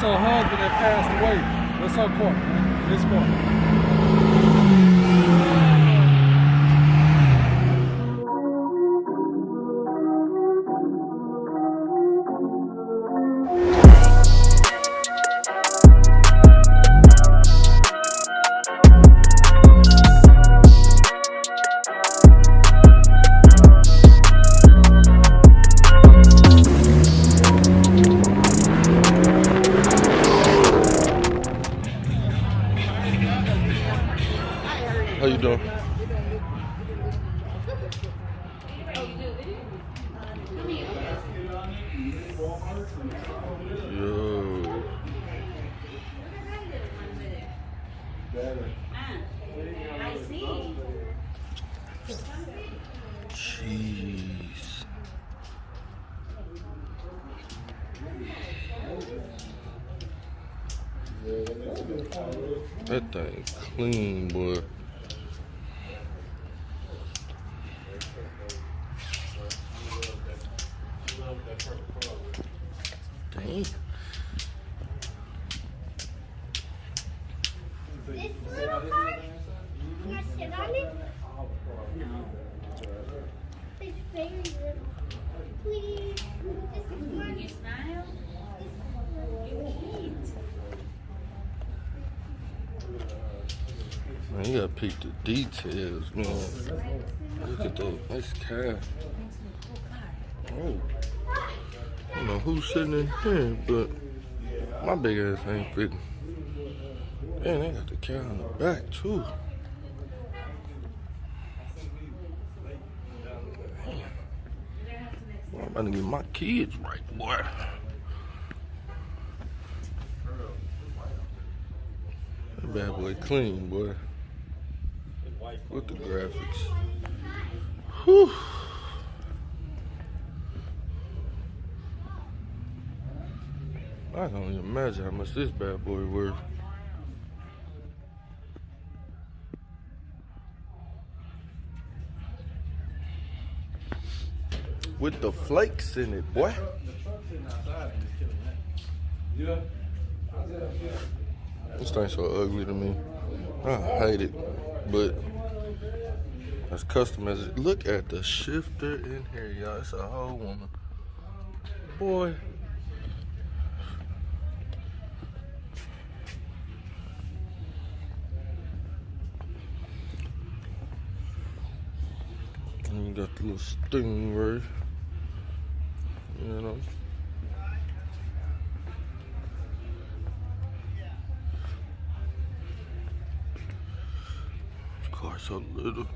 Her husband that passed away. That's her car, man. His car. How you doing? Yo. I see. Jeez. That thing clean, boy. Dang. This little car, you want to sit on it? It's very little. Please. This is one. You smile? You eat. Man, you gotta peep the details, man. Look at that nice car. Oh. I don't know who's sitting in here, but my big ass ain't fitting. Man, they got the car on the back, too. Boy, I'm about to get my kids right, boy. That bad boy clean, boy. With the graphics. Whew. I can't even imagine how much this bad boy worth. With the flakes in it, boy. This thing's so ugly to me. I hate it, but as custom as it. Look at the shifter in here, y'all. It's a whole woman. Boy. And you got the little Stingray, you know. Car so little.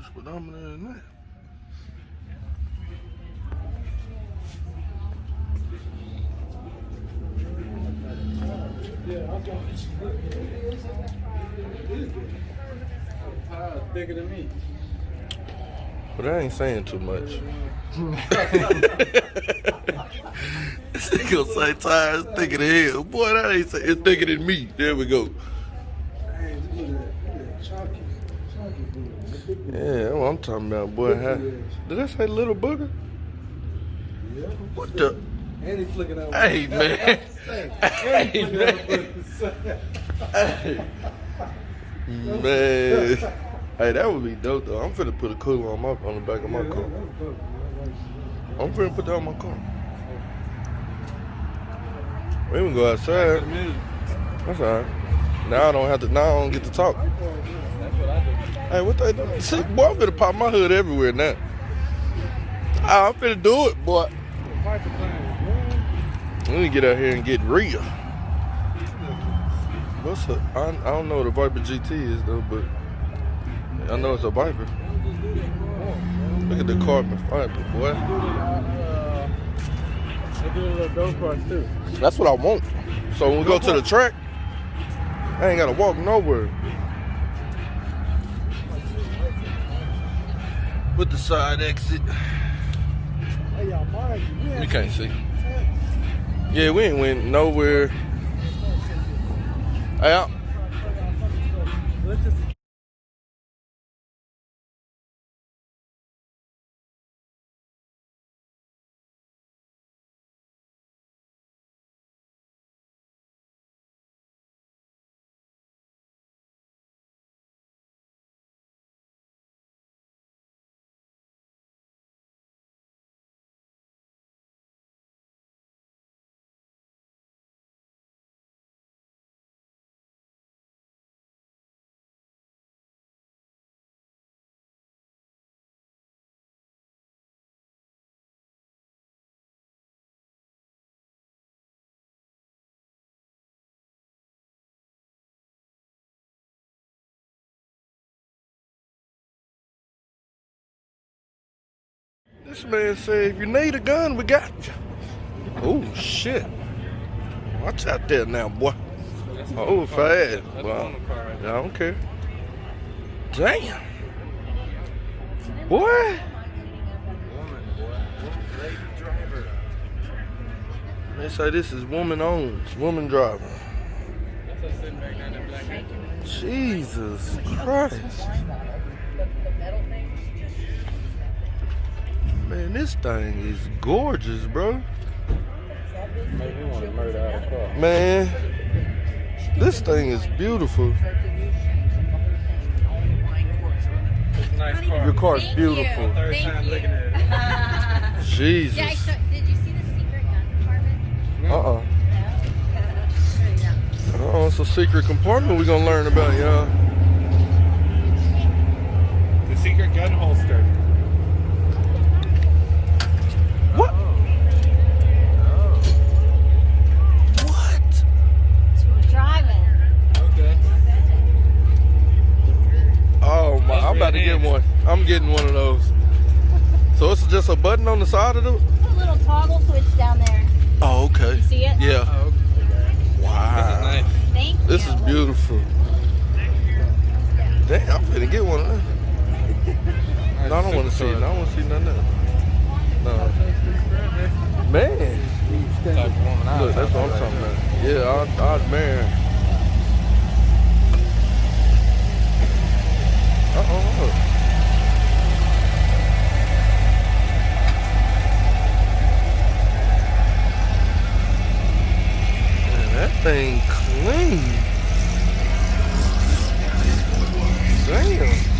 Speedometer in that. Bigger than me. But I ain't saying too much. This gonna say tires thicker than hell. Boy, that ain't say it's thicker than me. There we go. Hey, look at that. Chalky. Yeah, that's what I'm talking about, boy. Did I say little booger? Yeah. What the? And he flicking out. Hey, man. Hey, man. Hey. Man. Hey, that would be dope, though. I'm finna put a cooler on the back of my car. I'm finna put that on my car. We even go outside. That's all right. Now I don't get to talk. That's what I do. Hey, what they doing? See, boy, I'm finna pop my hood everywhere now. I'm finna do it, boy. Let me get out here and get real. What's up? I don't know what a Viper GT is, though, but I know it's a Viper. Look at the carbon fiber, boy. They do a little go-karts, too. That's what I want. So when we go to the track, I ain't gotta walk nowhere. with the side exit. You can't see. Yeah, we ain't went nowhere. Out. This man said, if you need a gun, we got you. Oh, shit. Watch out there now, boy. Oh, fast. Well, I don't care. Damn. Boy. They say this is woman owned, woman driver. Jesus Christ. Man, this thing is gorgeous, bro. Maybe you want to murder out of car. Man, this thing is beautiful. It's a nice car. Your car's Thank beautiful. you. Third Thank time you. looking at it. Jesus. Yeah, did you see the secret gun compartment? Oh, it's a secret compartment we're gonna learn about, y'all. The secret gun holster. What? What? Smooth driving. Okay. Oh my! I'm about to get one. I'm getting one of those. So it's just a button on the side of it? Put a little toggle switch down there. Oh, okay. You see it? Yeah. Oh, okay. Wow. This is nice. Thank you. This is beautiful. Damn, I'm finna get one of them. No, I don't want to see it. I don't want to see nothing else. No. Man. Type of woman I Look, that's what I'm like talking that. about. Yeah, I'd marry her. Uh-oh. Man, that thing clean. Damn.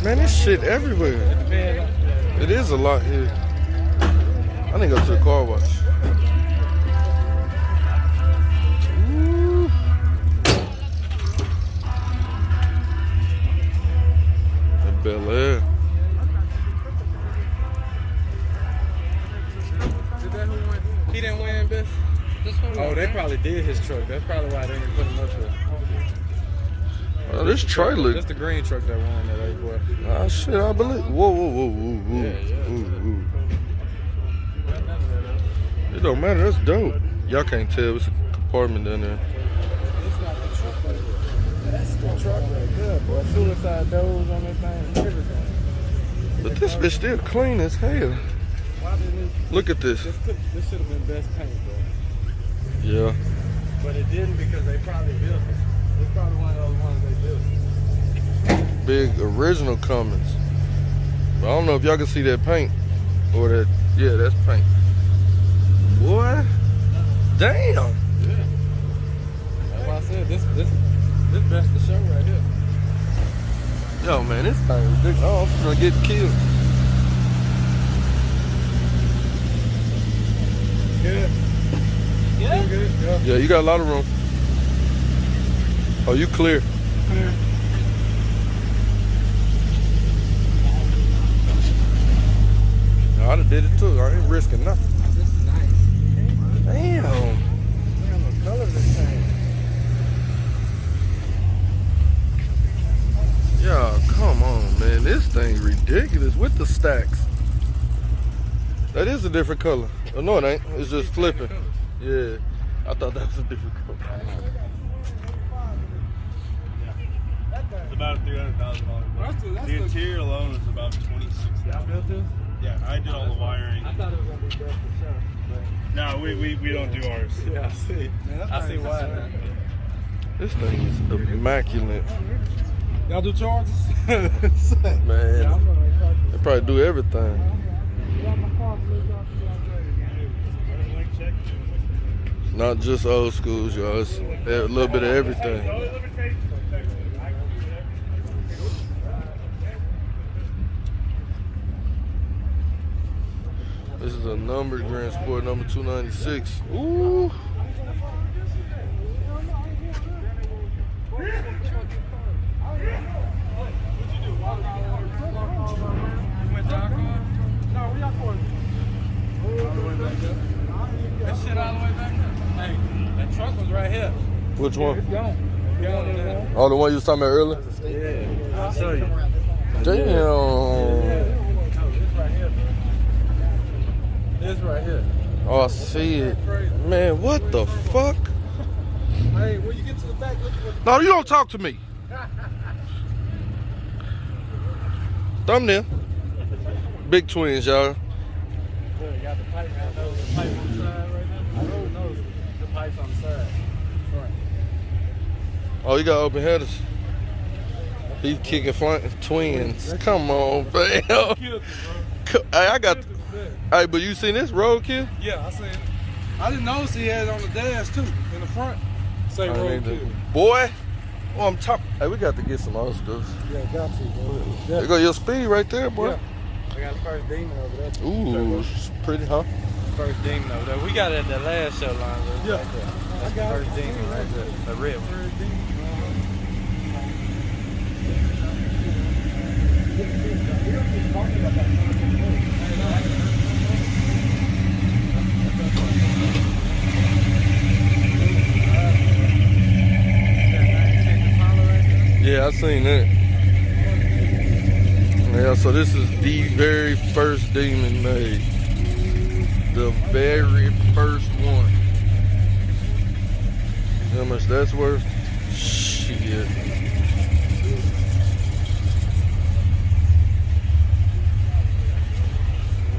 Man, this shit everywhere. It is a lot here. I need to go to the car wash. Ooh. That Bel Air. He didn't win this. Oh, they probably did his truck. That's probably why they didn't put him up there. Oh, this trailer. That's the green truck that won that eight boy. Ah, shit, I believe. Whoa, whoa, whoa, whoa, whoa. Yeah. Ooh. It don't matter. That's dope. Y'all can't tell. It's a compartment down there. It's not the truck right here. That's the truck right there, boy. Suicide doors on that thing and everything. But this bitch still clean as hell. Why didn't it? Look at this. This should have been best paint, bro. Yeah. But it didn't because they probably built it. It's probably one of those ones they built. Big original Cummins. But I don't know if y'all can see that paint. Or that. Yeah, that's paint. Boy. Damn. Yeah. That's why I said this best to show right here. Yo, man, this thing is ridiculous. Oh, I'm gonna get killed. Good. Yeah. Good. Yeah. Yeah, you got a lot of room. Oh, you clear. Clear. I'd have did it too. I ain't risking nothing. This is nice. Damn. Look at the color of this thing. Yeah, come on, man. This thing's ridiculous with the stacks. That is a different color. Oh, no, it ain't. It's just flipping. Yeah. I thought that was a different color. It's about $300,000. The interior alone is about $26,000. Y'all built this? Yeah, I did all the wiring. I thought it was gonna be built for sure. No, we don't do ours. Yeah, I see. I see why now. This thing is immaculate. Y'all do charges? Man, they probably do everything. Not just old schools, y'all. It's a little bit of everything. This is a numbered Grand Sport number 296. Ooh. That shit all the way back there. Hey, that truck was right here. Which one? It's gone. It's gone in there. Oh, the one you was talking about earlier? Yeah, I'll show you. Damn. This right here. Oh, I see it. Man, what the fuck? Hey, when you get to the back, look at No, you don't talk to me. Thumbnail. Big twins, y'all. what. Got the pipe. I know the pipe on the side right now. I don't know the pipe's on the side. Front. Oh, you got open headers. He's kicking flank twins. Come on, fam. Killed it, bro. Hey, I got. Killed it for that. Hey, but you seen this roadkill? Yeah, I seen it. I didn't notice he had it on the dash too, in the front. Say roadkill. Boy, oh, I'm talking. Hey, we got to get some other stuff. Yeah, got to, bro. There go your speed right there, boy. Yeah. I got the first demon over there. Too. Ooh, it's pretty, huh? First demon over there. We got it at the last show line. Though. Yeah. Right there. I That's got the it. first demon right there. The red one. First demon. Yeah, I seen that. Yeah, so this is the very first demon made. The very first one. How much that's worth? Shit.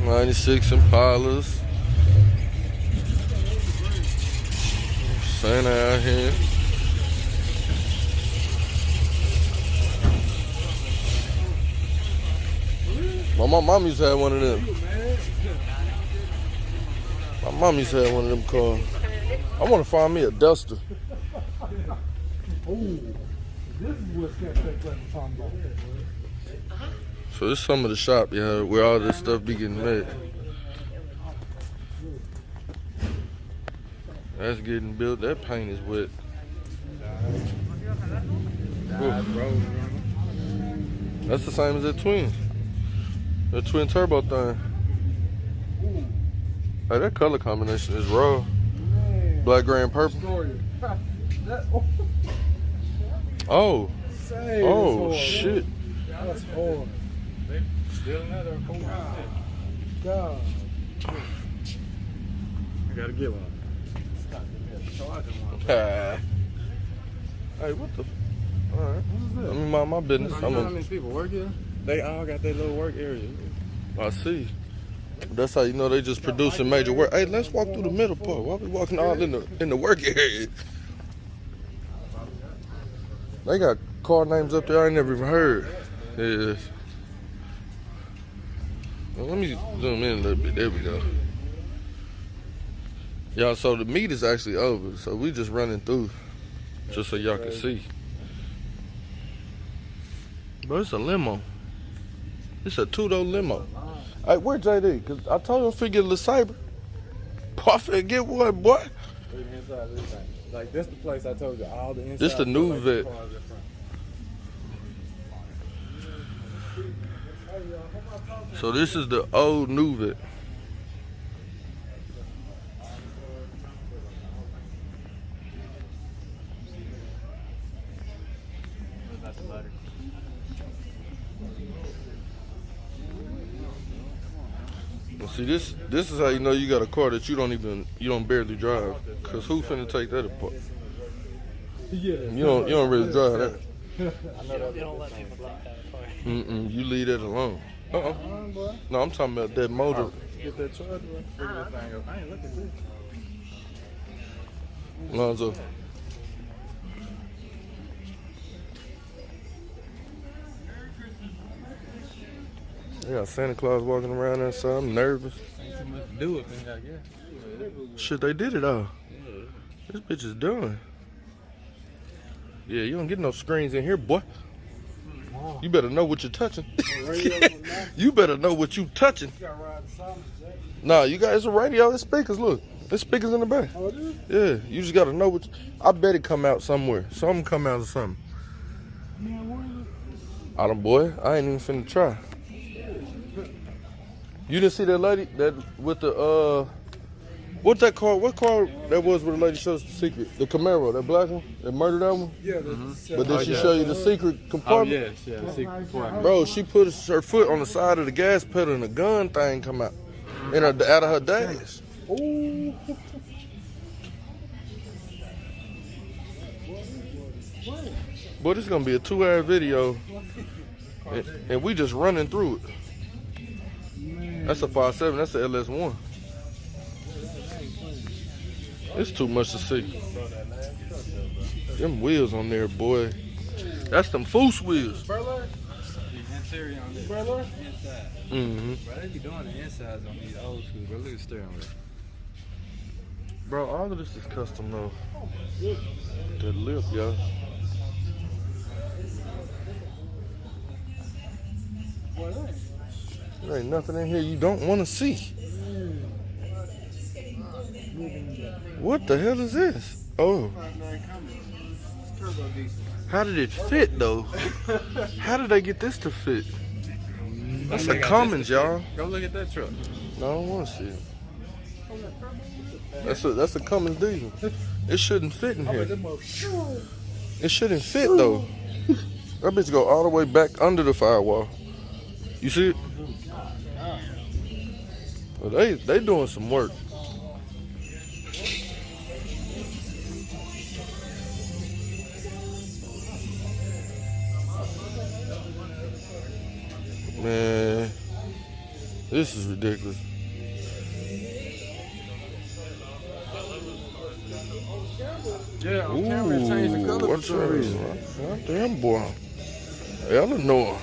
'96 Impalas. Santa out here. My mom used to have one of them. My mom used to have one of them cars. I want to find me a Duster. Oh, this is what Sketch Tech was talking about. So this is some of the shop, yeah, where all this stuff be getting made. That's getting built. That paint is wet. Ooh. That's the same as that twin. The twin turbo thing. Hey, that color combination is raw. Black, gray, and purple. Save Oh. Oh, this shit. That's hard. Still another cool. God. I gotta get one. Hey, what the? All right. What is Let that? me mind my business. You know how many people work here? They all got their little work area. I see. That's how you know they just producing major work. Hey, let's walk through the middle part. Why we walking all in the work area? They got car names up there I ain't never even heard. Yes. Well, let me zoom in a little bit. There we go. Y'all, so the meet is actually over. So we just running through just so y'all can see. Bro, it's a limo. It's a two-door limo. Hey, where JD? Because I told him to figure the Sabre. Boy, I finna get one, boy. Inside this thing. Like this the place I told you. All the inside. This the new vet. So this is the old new vet. See, this is how you know you got a car that you don't barely drive. Cause who finna take that apart? Yeah. You don't really drive that. They don't let people take that apart. You leave that alone. No, I'm talking about that motor. Get that charger. Figure that thing up. I ain't looking at this. Lonzo. They got Santa Claus walking around outside. I'm nervous. Ain't too much to do with it, I guess. Shit, they did it all. Yeah. This bitch is done. Yeah, you don't get no screens in here, boy. You better know what you're touching. You better know what you touching. You gotta ride the silence, Jack. Nah, you got it's a radio. It's speakers. Look, there's speakers in the back. Oh, it is? Yeah, you just gotta know what. I bet it come out somewhere. Something come out of something. Man, where is it? I don't, boy. I ain't even finna try. You didn't see that lady that with the what that car? What car that was where the lady showed us the secret? The Camaro, that black one, that murdered that one. Yeah, But did she yeah. show you the secret Oh, compartment? yes, yeah. Secret compartment. Bro, she put her foot on the side of the gas pedal and a gun thing come out, and out of her dash. Ooh. Boy, this is gonna be a 2-hour video, and we just running through it. That's a 5.7. That's a LS1. It's too much to see. Them wheels on there, boy. That's them Foose wheels. Burlap? The interior on this. Burlap? Inside. Mm-hmm. Bro, they be doing the insides on these old schools, bro. Look at the steering wheel. Bro, all of this is custom though. The lip, y'all. There ain't nothing in here you don't want to see. What the hell is this? Oh. How did it fit though? How did they get this to fit? That's a Cummins, y'all. Go look at that truck. No, I don't want to see it. That's a Cummins diesel. It shouldn't fit in here. It shouldn't fit though. That bitch go all the way back under the firewall. You see it? Well, they doing some work. Man, this is ridiculous. Yeah, on camera it changed the color for What's some that? reason. Damn boy. Eleanor.